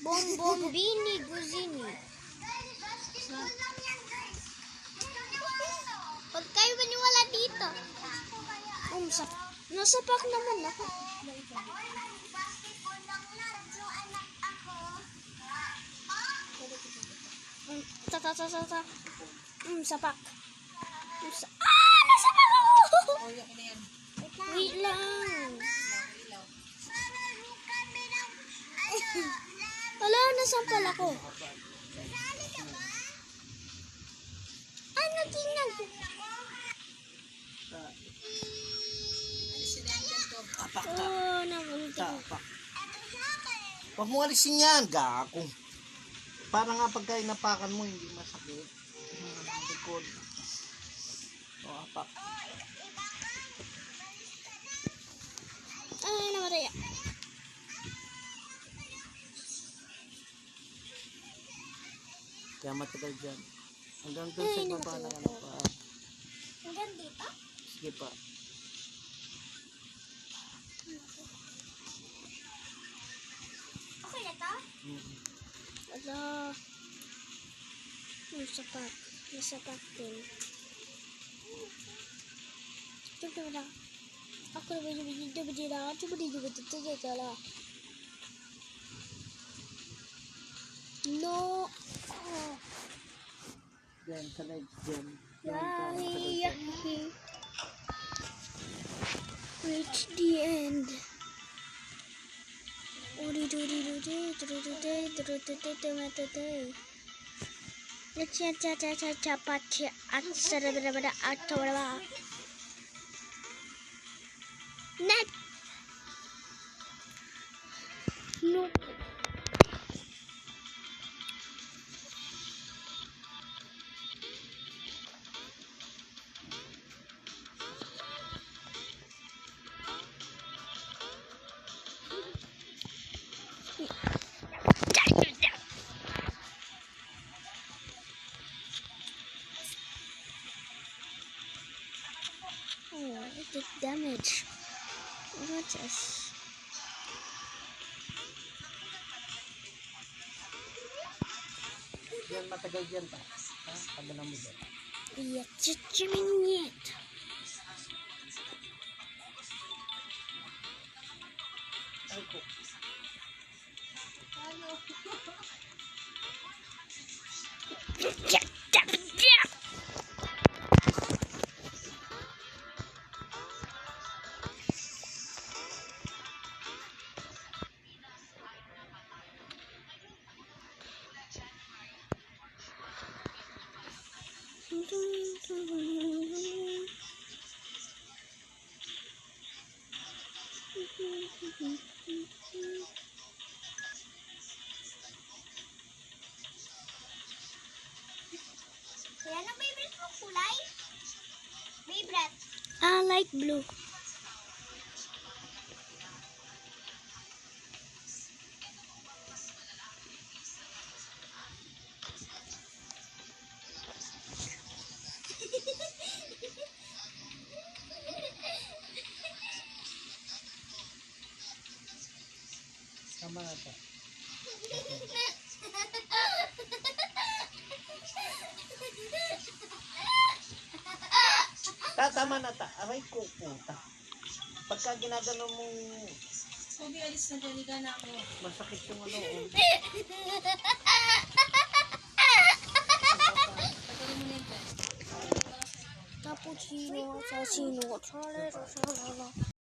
Bombombini Guzini. Huwag kayo maniwala dito. Nasapak naman ako. Sapak. Nasapak ako! Wait lang. Wala, nasampal ako. Ano tingnan? Oh, namunting. Huwag mo alisin yan, gako. Para nga pagka inapakan mo, hindi masakit. Likod. O, apak. Ay, namatay. Kaya matagal dyan. Hanggang doon sa baba na ano pa. Hanggang dito? Sige pa. Okay na to? Wala. Nasapak. Nasapak din. Ito na. Ako na ba no. Oh. Dyan, sa legs dyan. Yahi. Reach the end. Net. No. Oh, it did damage. What's this? Yan, matagal dyan pa. Ha? Tagal mo dyan. Я чуть-чуть нет. Ay ko. Kaya na favorite mo kulay? Favorite? Light blue. Tama na ito. Tama na ta. Aray ko, puta. Pagka ginagano mong... Sabi, alis na daliga na ako. Masakit yung ano. Pagkaroon mo na yung test. Cappuccino, assassino,